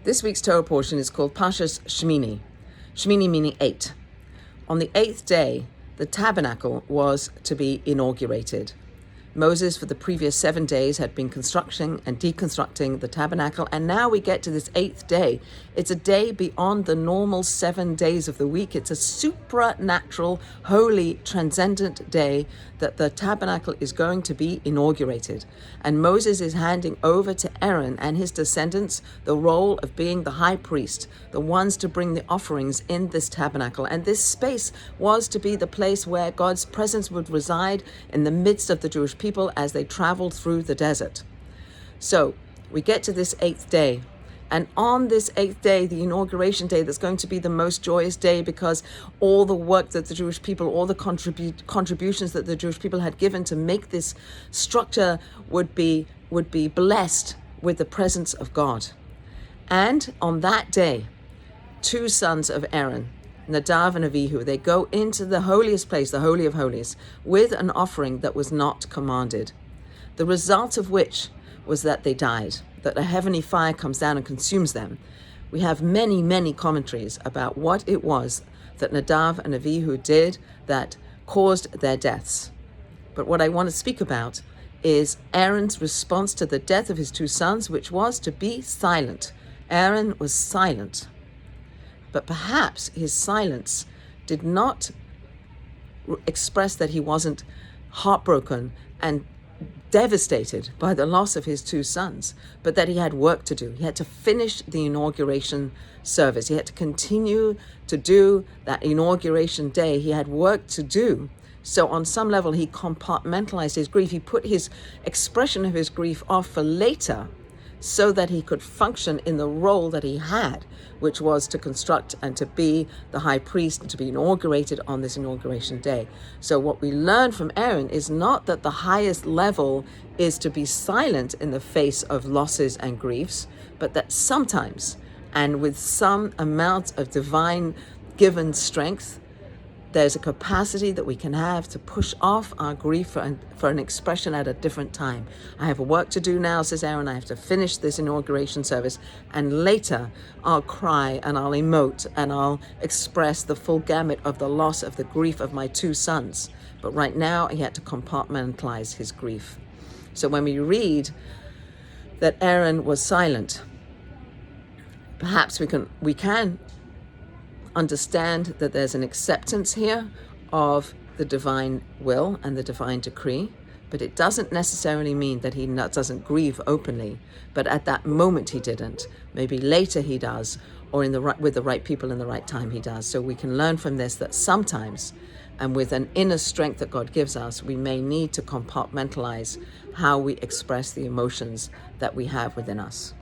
This week's Torah portion is called Parashat Shemini. Shemini meaning 8. On the 8th day, the tabernacle was to be inaugurated. Moses, for the previous 7 days, had been constructing and deconstructing the tabernacle, and now we get to this 8th day. It's a day beyond the normal 7 days of the week. It's a supernatural, holy, transcendent day that the tabernacle is going to be inaugurated. And Moses is handing over to Aaron and his descendants the role of being the high priest, the ones to bring the offerings in this tabernacle. And this space was to be the place where God's presence would reside in the midst of the Jewish people as they traveled through the desert. So we get to this 8th day. And on this 8th day, the inauguration day, that's going to be the most joyous day because all the work that the Jewish people, all the contributions that the Jewish people had given to make this structure would be blessed with the presence of God. And on that day, 2 sons of Aaron, Nadav and Avihu, they go into the holiest place, the Holy of Holies, with an offering that was not commanded. The result of which was that they died, that a heavenly fire comes down and consumes them. We have many, many commentaries about what it was that Nadav and Avihu did that caused their deaths. But what I want to speak about is Aaron's response to the death of his 2 sons, which was to be silent. Aaron was silent. But perhaps his silence did not express that he wasn't heartbroken and devastated by the loss of his 2 sons, but that he had work to do. He had to finish the inauguration service. He had to continue to do that inauguration day. He had work to do. So on some level, he compartmentalized his grief. He put his expression of his grief off for later so that he could function in the role that he had, which was to construct and to be the high priest and to be inaugurated on this inauguration day. So what we learn from Aaron is not that the highest level is to be silent in the face of losses and griefs, but that sometimes, and with some amount of divine given strength, there's a capacity that we can have to push off our grief for an expression at a different time. I have work to do now, says Aaron. I have to finish this inauguration service, and later I'll cry and I'll emote and I'll express the full gamut of the loss of the grief of my 2 sons. But right now he had to compartmentalize his grief. So when we read that Aaron was silent, perhaps we can understand that there's an acceptance here of the divine will and the divine decree, but it doesn't necessarily mean that he doesn't grieve openly. But at that moment he didn't. Maybe later he does, or with the right people in the right time he does. So we can learn from this that sometimes, and with an inner strength that God gives us, we may need to compartmentalize how we express the emotions that we have within us.